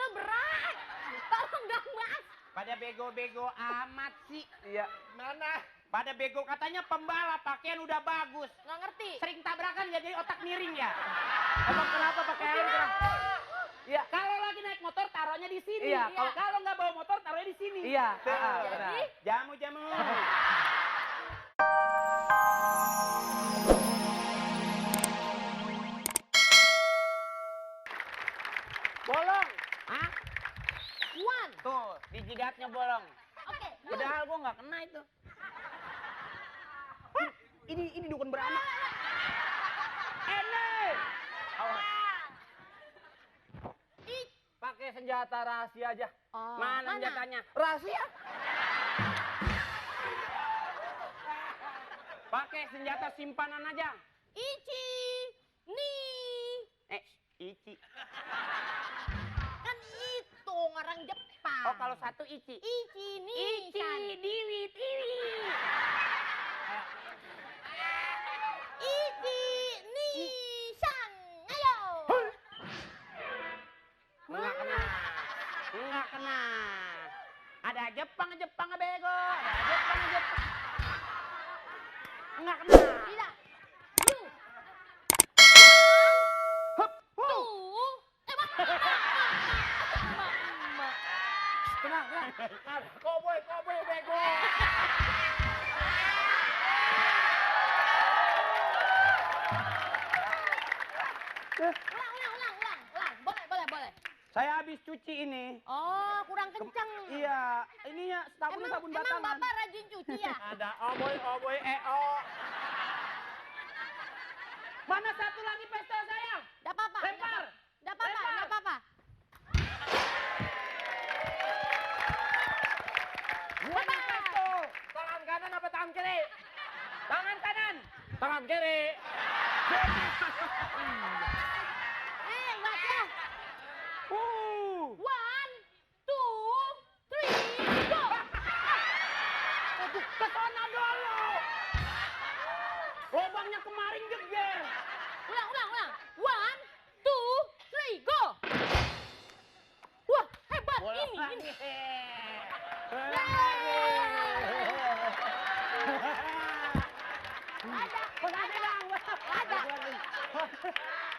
udah berat. Tolong dong, Mas. Pada bego-bego amat sih. Iya. Mana? Pada bego katanya pembalap, pakaian udah bagus. Nggak ngerti. Sering tabrakan ya jadi otak miring ya. Emang kenapa pakai helm? Iya. Kalau lagi naik motor taruhnya di sini. Iya, Kalau nggak bawa motor taruhnya di sini. Iya. Benar. Jadi? Jamu-jamu. Bolong. Hah? One. Tuh, di jidatnya bolong. Oke. Padahal gua nggak kena itu. Hah? Ini dukun beranak. Enak. Awas. Pakai senjata rahasia aja. Oh, Mana senjatanya? Rahasia? Pakai senjata simpanan aja. Ichi. Nih. Ichi. Kan itu orang Jepang. Oh, kalau satu ichi. Ichi nih. Ichi, diwi, tiwi. Ichi nih. San. Ayo. Enggak kena. Enggak kena. Ada Jepang bego. Ada Jepang. Enggak kena. Tidak. You. Hup. Tuh. Tenang. Koboi bego. Ulang. Boleh. Saya habis cuci ini. Oh, kurang kencang. Iya, ininya sabun Emang batangan. Bapak rajin cuci ya? Ada oboy, Mana satu lagi pistol saya? Enggak apa-apa. Lempar. Enggak apa-apa. Mana pistol? Tangan kanan apa tangan kiri? Tangan kanan. Tangan kiri. Baca. 1, 2, 3, go. Ke sana dulu. Lubangnya kemarin jeger. Ulang. 1, 2, 3, go. Wah, hebat ini. Makasih bang.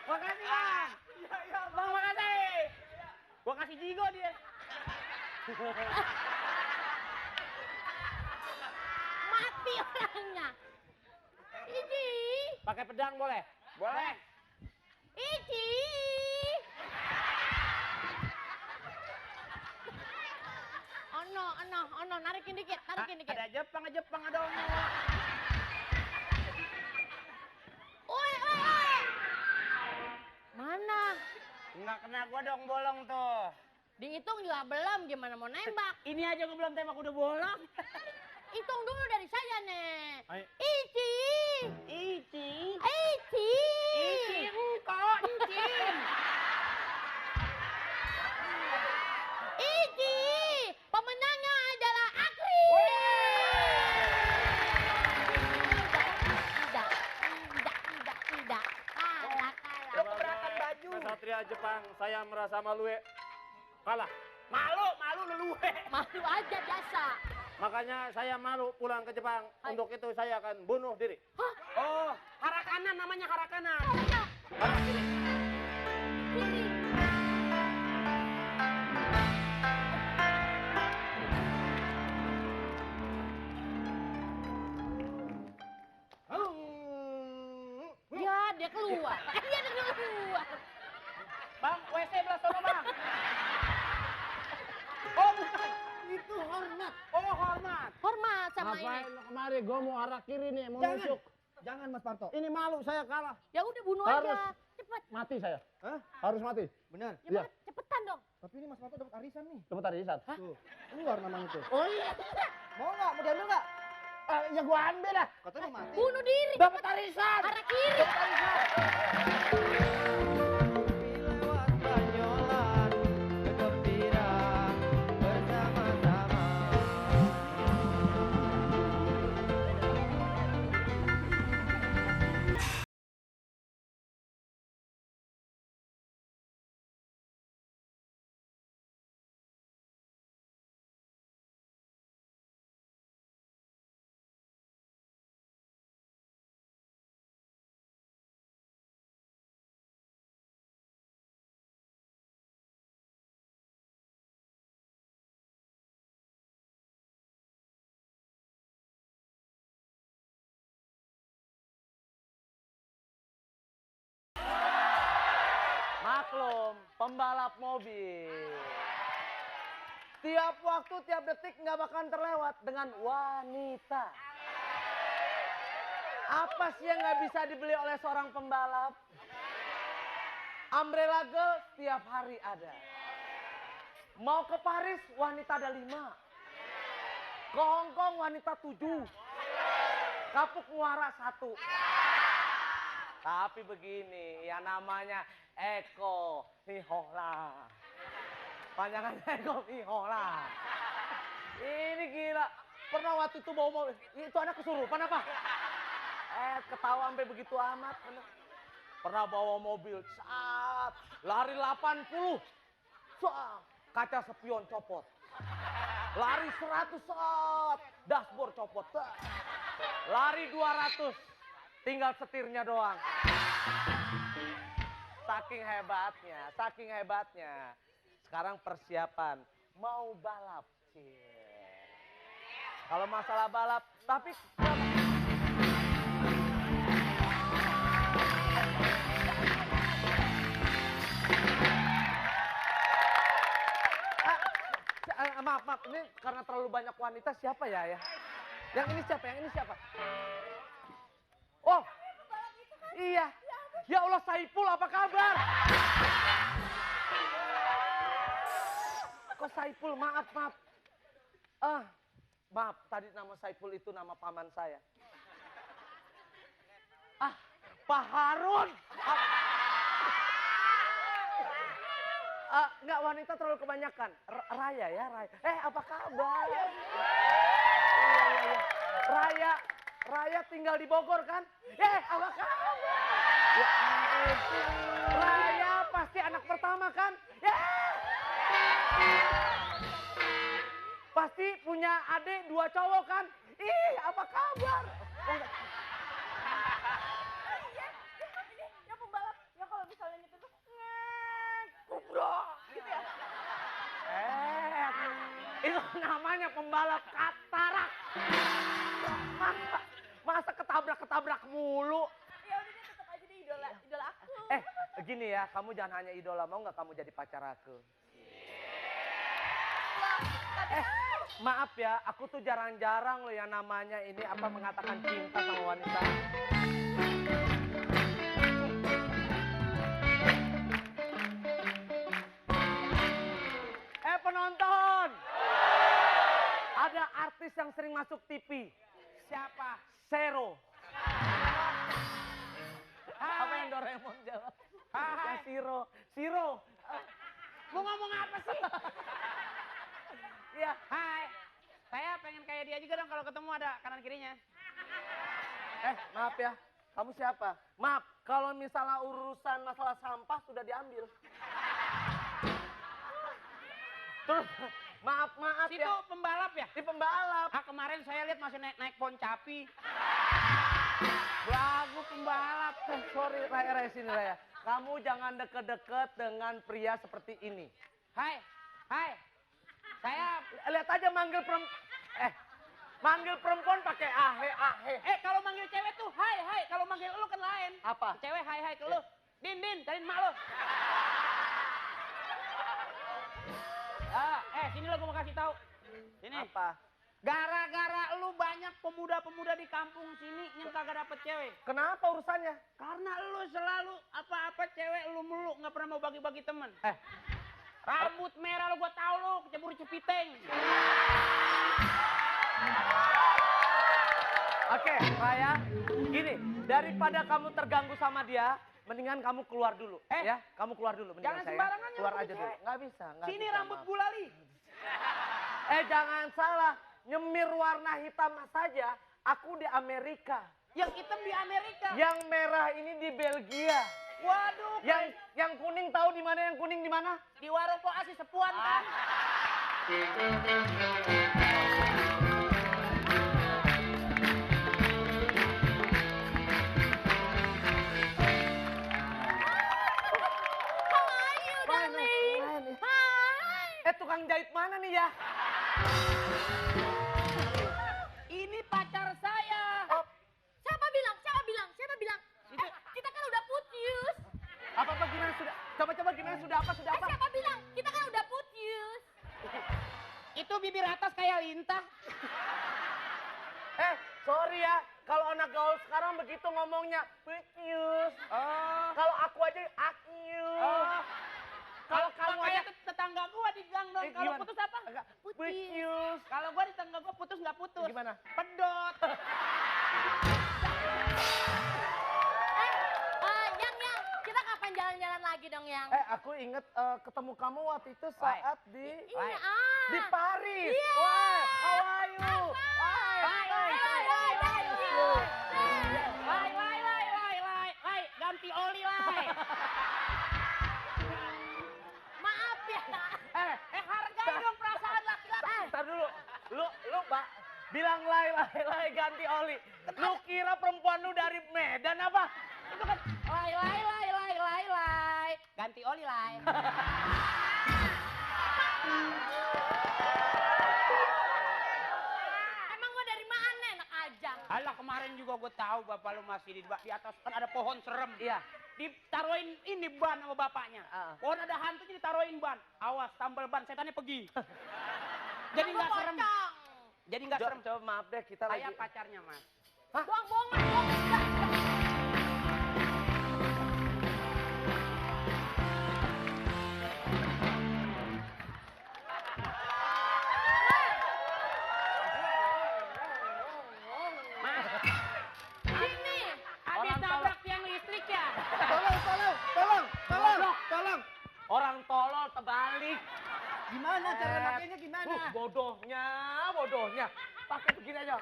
Makasih bang. Bang makasih. Gua kasih jigo dia. Mati orangnya. Ichi. Pakai pedang boleh? Boleh. Ichi. Oh no, narikin dikit. Ada Jepang dong. Oi. Mana? Enggak kena gua dong bolong tuh. Dihitung juga belum, gimana mau nembak? Ini aja gua belum tembak udah bolong. Hitung dulu dari saya, Nek. Ayo. Ichi. Engkau incin. Ichi. Pemenangnya adalah Akri. Tidak. Kalah. Lu keberatan baju. Satria Jepang, saya merasa malu ya. Kalah. Malu leluwe. Malu aja biasa. Makanya saya malu pulang ke Jepang. Hai. Untuk itu saya akan bunuh diri. Hah? Oh, harakanan namanya harakanan. Arah kiri. Kiri. Ya, dia keluar. Bang, WC belah sono bang. Oh bukan, itu hormat. Oh hormat. Hormat sama Ngapain ini. lo kemari? Gue mau arah kiri nih, mau Jangan. nusuk. Jangan Mas Parto. Ini malu saya kalah. Ya udah bunuh Harus. aja. Cepet. Mati saya. Hah? Harus mati. Benar. Iya. Cepetan dong. Tapi ini Mas Parto dapat arisan nih. Dapat arisan. Tuh, keluar namanya tuh. Oh iya. Mau nggak? Mau diambil nggak? Ya gua ambil lah. Katanya mati. Bunuh diri. Dapat arisan. Arah kiri. pembalap mobil. Tiap waktu, tiap detik nggak bakalan terlewat dengan wanita. Apa sih yang nggak bisa dibeli oleh seorang pembalap? Umbrella girl tiap hari ada. Mau ke Paris, wanita ada 5. Ke Hongkong, wanita 7. Kapuk Muara 1. Tapi begini, ya namanya Eko Hihola. Panjangan Eko Hihola. Ini gila. Pernah waktu itu bawa mobil, itu anak kesurupan apa? Ketawa sampai begitu amat. Pernah bawa mobil, saat lari 80. Kaca spion copot. Lari 100 saat, dashboard copot. Lari 200, tinggal setirnya doang. Saking hebatnya. Sekarang persiapan, mau balap. Kalau masalah balap, tapi... Maaf, ini karena terlalu banyak wanita, siapa ya? Yang ini siapa? Oh, iya. Ya Allah, Saiful, apa kabar? Kok Saiful, maaf. Maaf, tadi nama Saiful itu nama paman saya. Pak Harun. Enggak, wanita terlalu kebanyakan. Raya. Apa kabar? Iya. Raya tinggal di Bogor kan? Apa kabar? Ya ampun. Raya pasti anak pertama kan? Pasti punya adik 2 cowok kan? Apa kabar? Yang pembalap, yang kalau misalnya itu tuh gitu ya. Itu namanya pembalap katarak. Masa ketabrak mulu. Ya udah deh, tetap aja deh idola aku. Gini ya, kamu jangan hanya idola, mau nggak kamu jadi pacar aku? Maaf ya, aku tuh jarang-jarang loh yang namanya ini mengatakan cinta sama wanita. Penonton, ada artis yang sering masuk TV. Siapa? Zero. Apa yang Doraemon jawab? Ya Zero. Mau ngomong apa sih? Iya. Hai. Saya pengen kayak dia juga dong kalau ketemu ada kanan kirinya. Maaf ya. Kamu siapa? Maaf, kalau misalnya urusan masalah sampah sudah diambil. Terus, maaf Situ ya. pembalap ya? Di pembalap. Kemarin saya lihat masih naik poncapi. Lagu pembalap. Sorry, Raya, sini Raya. Kamu jangan deket-deket dengan pria seperti ini. Hai. Saya Lihat aja manggil perempuan pakai ahe. kalau manggil cewek tuh hai. Kalau manggil lu kan lain. Apa? Cewek hai ke lu. Din, cariin mak lu. Sini lo gue mau kasih tahu. Sini. Apa? Gara-gara lu banyak pemuda-pemuda di kampung sini yang kagak dapet cewek. Kenapa urusannya? Karena lu selalu apa-apa cewek lu mulu, nggak pernah mau bagi-bagi temen. Rambut merah lu gua tahu lu kecebur cepiteng. Oke, Raya, gini, daripada kamu terganggu sama dia, mendingan kamu keluar dulu, ya. Kamu keluar dulu, mendingan Jangan saya. sembarangan Keluar nyambut aja dulu. cewek. Nggak bisa. Sini rambut gulali. Jangan salah, nyemir warna hitam saja. Aku di Amerika. Yang hitam di Amerika. Yang merah ini di Belgia. Waduh. Yang kuning tahu di mana? Yang kuning di mana? Di warung Po Asi Sepuan kan. How are you, darling? Hai. Tukang jahit mana nih ya? Ini pacar saya. Siapa bilang? Kita kan udah putus. Apa gimana sudah? Coba gimana, sudah apa? Siapa bilang? Kita kan udah putus. Itu bibir atas kayak lintah. Sorry ya, kalau anak gaul sekarang begitu ngomongnya, putus. Oh. Kalau aku aja, aknyus. Oh. Kalau kamu aja, Makanya tetangga gua di gang dong. Kalau gimana? putus apa? putus. Kalau gua di tetangga gua putus nggak putus. Gimana? Pedot. Yang, kita kapan jalan-jalan lagi dong, Yang? Aku inget ketemu kamu waktu itu saat di Iya, di Paris. Iya. Wah, how are you? Lai, ganti oli lai. Maaf ya. Hargai dong perasaan laki-laki. Ntar dulu, lu Mbak, bilang lai ganti oli. Lu kira perempuan lu dari Medan apa? Itu kan lai. Ganti oli lai. Emang gua dari mana? Enak aja. Alah kemarin juga gue tahu bapak lu masih di atas kan ada pohon serem. Iya. Ditaruhin ini ban sama bapaknya. Pohon ada hantunya ditaruhin ban. Awas tambal ban setannya pergi. Jadi nggak serem. Jadi nggak serem. Coba maaf deh, kita Saya lagi. pacarnya mas. Bohong. Mas. Sini. Habis nabrak tiang listrik ya. Tolong. Orang tolol terbalik. Gimana cara makainya gimana? Bodohnya. Pakai begini aja.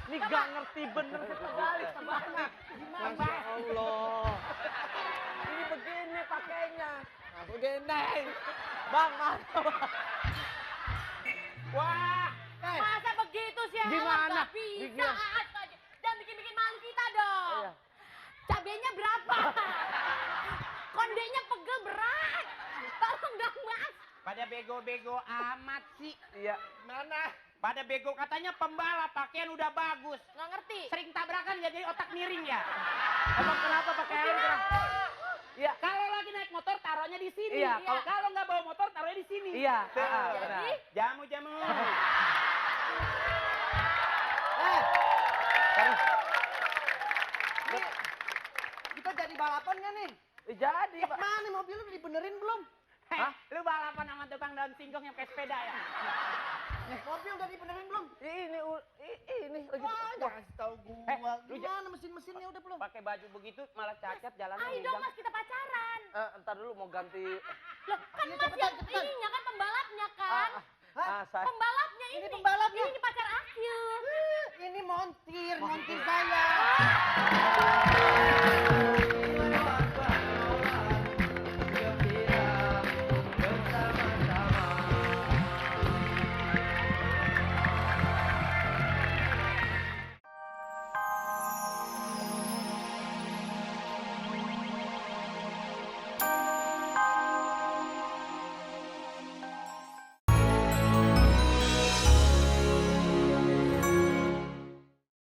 Ini gak ngerti bener terbalik. Gimana? Masya Allah. Ini begini pakainya. Nah, begini. Bang, mana? Wah. Masa begitu sih? Gimana? Gak bisa. Gimana? Jangan bikin malu kita dong. Iya. Cabenya berapa? Kondenya pegel berat. Tolong dong, Mas. Pada bego-bego amat sih. Iya. Mana? Pada bego katanya pembalap pakaian udah bagus. Nggak ngerti. Sering tabrakan ya jadi otak miring ya. Emang kenapa pakai helm? Iya. Kalau lagi naik motor taruhnya di sini. Iya, Kalau nggak bawa motor taruhnya di sini. Iya. Jadi, Jamu-jamu. Kita jadi balapan nggak nih? Jadi, Pak. Mana mobil lu dibenerin belum? Hah? Lu balapan sama tukang daun singkong yang pakai sepeda ya? Mobil udah dibenerin belum? Ini lagi. Wah, jangan kasih tahu gua. lu Gimana mesin-mesinnya udah belum? Pakai baju begitu malah cacat jalannya ayo dong, Mas, kita pacaran. Ntar dulu mau ganti. Loh, kan Iya, Mas cepetan, yang cepetan. ininya kan pembalapnya kan? Saya. Pembalapnya ini. Ini pembalapnya? Ini pacar aku. Ini montir saya.